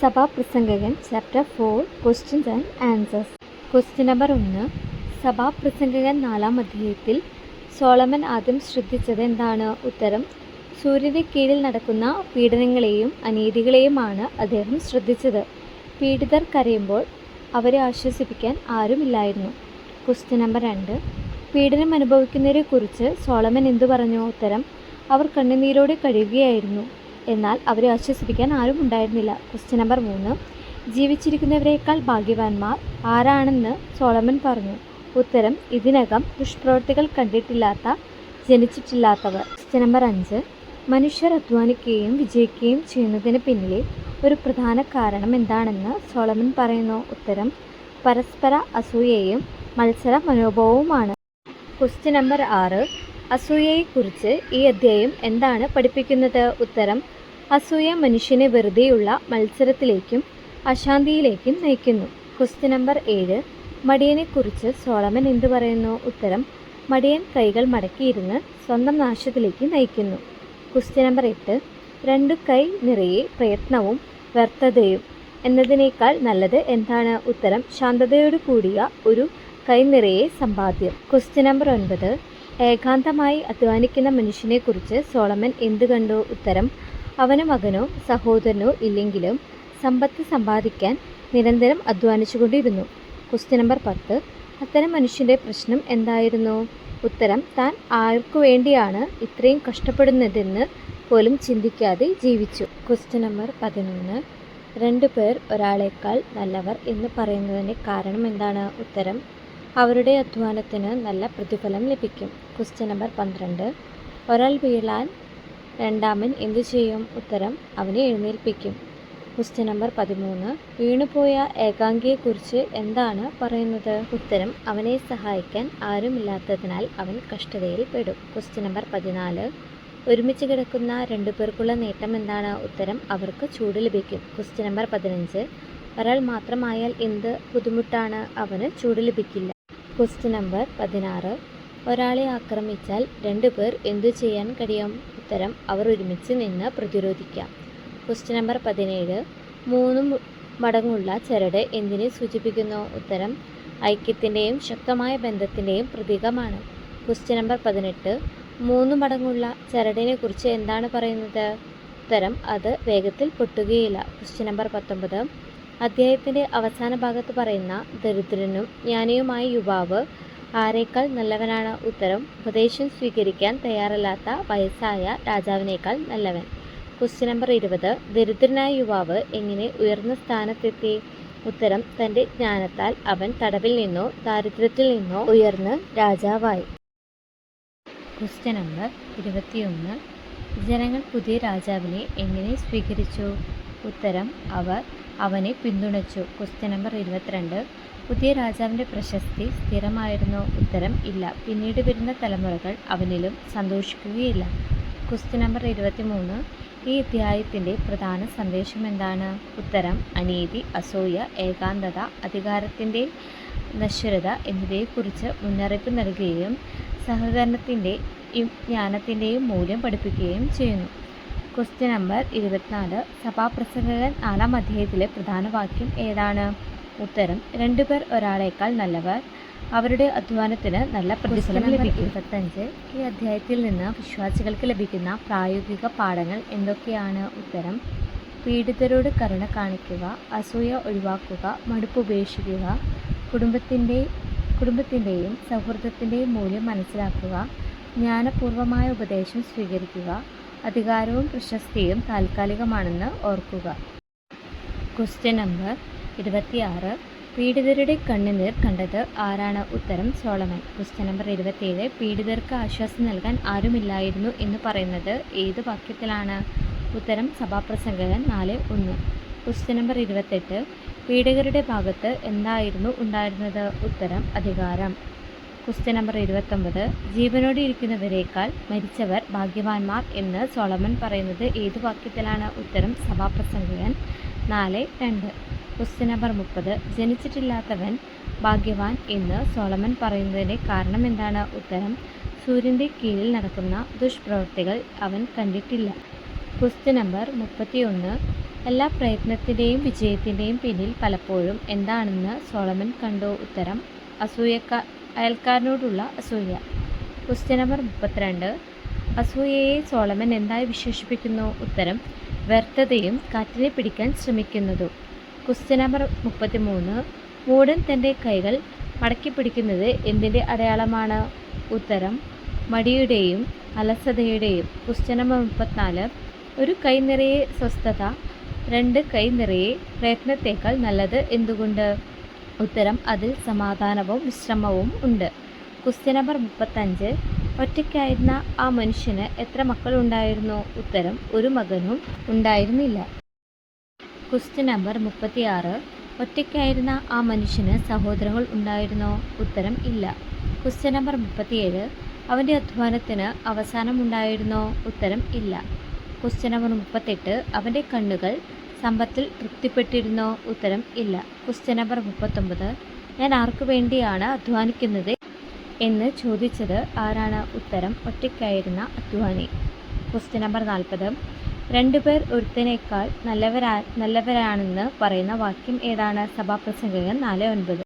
സഭാപ്രസംഗകൻ chapter 4 questions and answers. Question number 1. സഭാപ്രസംഗകൻ 4-ാം അധ്യായത്തിൽ സോളമൻ ആദ്യം ശ്രദ്ധിച്ചത് എന്താണ്? ഉത്തരം: സൂര്യൻ്റെ കീഴിൽ നടക്കുന്ന പീഡനങ്ങളെയും അനീതികളെയുമാണ് അദ്ദേഹം ശ്രദ്ധിച്ചത്. പീഡിതർ കരയുമ്പോൾ അവരെ ആശ്വസിപ്പിക്കാൻ ആരുമില്ലായിരുന്നു. Question number 2. പീഡനം അനുഭവിക്കുന്നവരെക്കുറിച്ച് സോളമൻ എന്തു പറഞ്ഞു? ഉത്തരം: അവർ കണ്ണുനീരോടെ കഴിയുകയായിരുന്നു, എന്നാൽ അവരെ ആശ്വസിപ്പിക്കാൻ ആരും ഉണ്ടായിരുന്നില്ല. Question number 3. ജീവിച്ചിരിക്കുന്നവരേക്കാൾ ഭാഗ്യവാന്മാർ ആരാണെന്ന് സോളമൻ പറഞ്ഞു? ഉത്തരം: ഇതിനകം ദുഷ്പ്രവൃത്തികൾ കണ്ടിട്ടില്ലാത്ത, ജനിച്ചിട്ടില്ലാത്തവർ. Question number 5. മനുഷ്യർ അധ്വാനിക്കുകയും വിജയിക്കുകയും ചെയ്യുന്നതിന് പിന്നിലെ ഒരു പ്രധാന കാരണം എന്താണെന്ന് സോളമൻ പറയുന്നു? ഉത്തരം: പരസ്പര അസൂയയും മത്സര മനോഭാവവുമാണ്. Question number 6. അസൂയയെക്കുറിച്ച് ഈ അധ്യായം എന്താണ് പഠിപ്പിക്കുന്നത്? ഉത്തരം: അസൂയ മനുഷ്യനെ വെറുതെയുള്ള മത്സരത്തിലേക്കും അശാന്തിയിലേക്കും നയിക്കുന്നു. Question number 7. മടിയനെക്കുറിച്ച് സോളമൻ എന്തു പറയുന്നു? ഉത്തരം: മടിയൻ കൈകൾ മടക്കിയിരുന്ന് സ്വന്തം നാശത്തിലേക്ക് നയിക്കുന്നു. Question number 8. 2 കൈ നിറയെ പ്രയത്നവും വ്യർത്ഥതയും എന്നതിനേക്കാൾ നല്ലത് എന്താണ്? ഉത്തരം: ശാന്തതയോടു കൂടിയ ഒരു കൈ നിറയെ സമ്പാദ്യം. Question number 9. ഏകാന്തമായി അധ്വാനിക്കുന്ന മനുഷ്യനെക്കുറിച്ച് സോളമൻ എന്ത് കണ്ടു? ഉത്തരം: അവന് മകനോ സഹോദരനോ ഇല്ലെങ്കിലും സമ്പത്ത് സമ്പാദിക്കാൻ നിരന്തരം അധ്വാനിച്ചുകൊണ്ടിരുന്നു. Question number 10. അത്തരം മനുഷ്യൻ്റെ പ്രശ്നം എന്തായിരുന്നു? ഉത്തരം: താൻ ആർക്കു വേണ്ടിയാണ് ഇത്രയും കഷ്ടപ്പെടുന്നതെന്ന് പോലും ചിന്തിക്കാതെ ജീവിച്ചു. Question number 11. 2 പേർ ഒരാളേക്കാൾ നല്ലവർ എന്ന് പറയുന്നതിൻ്റെ കാരണം എന്താണ്? ഉത്തരം: അവരുടെ അധ്വാനത്തിന് നല്ല പ്രതിഫലം ലഭിക്കും. Question number 12. ഒരാൾ വീഴാൻ രണ്ടാമൻ എന്തു ചെയ്യും? ഉത്തരം: അവനെ എഴുന്നേൽപ്പിക്കും. Question number 13. വീണുപോയ ഏകാംഗിയെക്കുറിച്ച് എന്താണ് പറയുന്നത്? ഉത്തരം: അവനെ സഹായിക്കാൻ ആരുമില്ലാത്തതിനാൽ അവൻ കഷ്ടതയിൽ പെടും. Question number 14. ഒരുമിച്ച് കിടക്കുന്ന 2 പേർക്കുള്ള നേട്ടം എന്താണ്? ഉത്തരം: അവർക്ക് ചൂട് ലഭിക്കും. Question number 15. ഒരാൾ മാത്രമായാൽ എന്ത് ബുദ്ധിമുട്ടാണ്? അവന് ചൂട് ലഭിക്കില്ല. Question number 16. ഒരാളെ ആക്രമിച്ചാൽ 2 പേർ എന്തു ചെയ്യാൻ കഴിയും? ഉത്തരം: അവർ ഒരുമിച്ച് നിന്ന് പ്രതിരോധിക്കാം. Question number 17. 3 മടങ്ങുള്ള ചരട് എന്തിനെ സൂചിപ്പിക്കുന്നു? ഉത്തരം: ഐക്യത്തിൻ്റെയും ശക്തമായ ബന്ധത്തിൻ്റെയും പ്രതീകമാണ്. Question number 18. 3 മടങ്ങുള്ള ചരടിനെ കുറിച്ച് എന്താണ് പറയുന്നത്? ഉത്തരം: അത് വേഗത്തിൽ പൊട്ടുകയില്ല. Question number 19. അധ്യായത്തിൻ്റെ അവസാന ഭാഗത്ത് പറയുന്ന ദരിദ്രനും ജ്ഞാനിയുമായ യുവാവ് ആരേക്കാൾ നല്ലവനാണ്? ഉത്തരം: ഉപദേശം സ്വീകരിക്കാൻ തയ്യാറല്ലാത്ത വയസ്സായ രാജാവിനേക്കാൾ നല്ലവൻ. Question number 20. ദരിദ്രനായ യുവാവ് എങ്ങനെ ഉയർന്ന സ്ഥാനത്തെത്തി? ഉത്തരം: തൻ്റെ ജ്ഞാനത്താൽ അവൻ തടവിൽ നിന്നോ ദാരിദ്ര്യത്തിൽ നിന്നോ ഉയർന്ന് രാജാവായി. Question number 21. ജനങ്ങൾ പുതിയ രാജാവിനെ എങ്ങനെ സ്വീകരിച്ചു? ഉത്തരം: അവർ അവനെ പിന്തുണച്ചു. Question number 22. പുതിയ രാജാവിൻ്റെ പ്രശസ്തി സ്ഥിരമായിരുന്നു? ഉത്തരം: ഇല്ല. പിന്നീട് വരുന്ന തലമുറകൾ അവനിലും സന്തോഷിക്കുകയില്ല. Question number 23. ഈ അധ്യായത്തിൻ്റെ പ്രധാന സന്ദേശം എന്താണ്? ഉത്തരം: അനീതി, അസൂയ, ഏകാന്തത, അധികാരത്തിൻ്റെ നശ്വരത എന്നിവയെക്കുറിച്ച് മുന്നറിയിപ്പ് നൽകുകയും സഹകരണത്തിൻ്റെയും ജ്ഞാനത്തിൻ്റെയും മൂല്യം പഠിപ്പിക്കുകയും ചെയ്യുന്നു. Question number 24. സഭാപ്രസംഗകൻ 4-ാം അധ്യായത്തിലെ പ്രധാന വാക്യം ഏതാണ്? ഉത്തരം: 2 പേർ ഒരാളേക്കാൾ നല്ലവർ, അവരുടെ അധ്വാനത്തിന് നല്ല പ്രതിഫലം ലഭിക്കും. 25. ഈ അധ്യായത്തിൽ നിന്ന് വിശ്വാസികൾക്ക് ലഭിക്കുന്ന പ്രായോഗിക പാഠങ്ങൾ എന്തൊക്കെയാണ്? ഉത്തരം: പീഡിതരോട് കരുണ കാണിക്കുക, അസൂയ ഒഴിവാക്കുക, മടുപ്പ് ഉപേക്ഷിക്കുക, കുടുംബത്തിൻ്റെയും സൗഹൃദത്തിൻ്റെയും മൂല്യം മനസ്സിലാക്കുക, ജ്ഞാനപൂർവമായ ഉപദേശം സ്വീകരിക്കുക, അധികാരവും പ്രശസ്തിയും താൽക്കാലികമാണെന്ന് ഓർക്കുക. Question number 26. പീഡിതരുടെ കണ്ണുനീർ കണ്ടത് ആരാണ്? ഉത്തരം: സോളമൻ. Question number 27. പീഡിതർക്ക് ആശ്വാസം നൽകാൻ ആരുമില്ലായിരുന്നു എന്ന് പറയുന്നത് ഏത് വാക്യത്തിലാണ്? ഉത്തരം: സഭാപ്രസംഗകൻ 4:1. Question number 28. പീഡിതരുടെ ഭാഗത്ത് എന്തായിരുന്നു ഉണ്ടായിരുന്നത്? ഉത്തരം: അധികാരം. Question number 29. ജീവനോടെ ഇരിക്കുന്നവരേക്കാൾ മരിച്ചവർ ഭാഗ്യവാന്മാർ എന്ന് സോളമൻ പറയുന്നത് ഏത് വാക്യത്തിലാണ്? ഉത്തരം: സഭാപ്രസംഗകൻ 4:2. Question number 30. ജനിച്ചിട്ടില്ലാത്തവൻ ഭാഗ്യവാൻ എന്ന് സോളമൻ പറയുന്നതിൻ്റെ കാരണം എന്താണ്? ഉത്തരം: സൂര്യൻ്റെ കീഴിൽ നടക്കുന്ന ദുഷ്പ്രവൃത്തികൾ അവൻ കണ്ടിട്ടില്ല. Question number 31. എല്ലാ പ്രയത്നത്തിൻ്റെയും വിജയത്തിൻ്റെയും പിന്നിൽ പലപ്പോഴും എന്താണെന്ന് സോളമൻ കണ്ടു. ഉത്തരം അയൽക്കാരനോടുള്ള അസൂയ. Question number 32. അസൂയയെ സോളമൻ എന്തായി വിശേഷിപ്പിക്കുന്നു? ഉത്തരം വ്യർത്ഥതയും കാറ്റിനെ പിടിക്കാൻ ശ്രമിക്കുന്നതും. Question number 33. മൂഢൻ തൻ്റെ കൈകൾ മടക്കി പിടിക്കുന്നത് എന്തിൻ്റെ അടയാളമാണ്? ഉത്തരം മടിയുടെയും അലസതയുടെയും. Question number 34. ഒരു കൈ നിറയെ സ്വസ്ഥത 2 കൈ നിറയെ പ്രയത്നത്തേക്കാൾ നല്ലത് എന്തുകൊണ്ട്? ഉത്തരം അതിൽ സമാധാനവും വിശ്രമവും ഉണ്ട്. Question number 35. ഒറ്റയ്ക്കായിരുന്ന ആ മനുഷ്യന് എത്ര മക്കളുണ്ടായിരുന്നു? ഉത്തരം ഒരു മകനും ഉണ്ടായിരുന്നില്ല. Question number 36. ഒറ്റയ്ക്കായിരുന്ന ആ മനുഷ്യന് സഹോദരങ്ങൾ ഉണ്ടായിരുന്നോ? ഉത്തരം ഇല്ല. Question number 37. അവൻ്റെ അധ്വാനത്തിന് അവസാനമുണ്ടായിരുന്നോ? ഉത്തരം ഇല്ല. Question number 38. അവൻ്റെ കണ്ണുകൾ സമ്പത്തിൽ തൃപ്തിപ്പെട്ടിരുന്നോ? ഉത്തരം ഇല്ല. Question number 39. ഞാൻ ആർക്കു വേണ്ടിയാണ് അധ്വാനിക്കുന്നത് എന്ന് ചോദിച്ചത് ആരാണ്? ഉത്തരം ഒറ്റയ്ക്കായിരുന്ന അധ്വാനി. Question number 40. 2 പേർ ഒരുത്തനേക്കാൾ നല്ലവരാണെന്ന് പറയുന്ന വാക്യം ഏതാണ്? സഭാപ്രസംഗകൻ 4:9.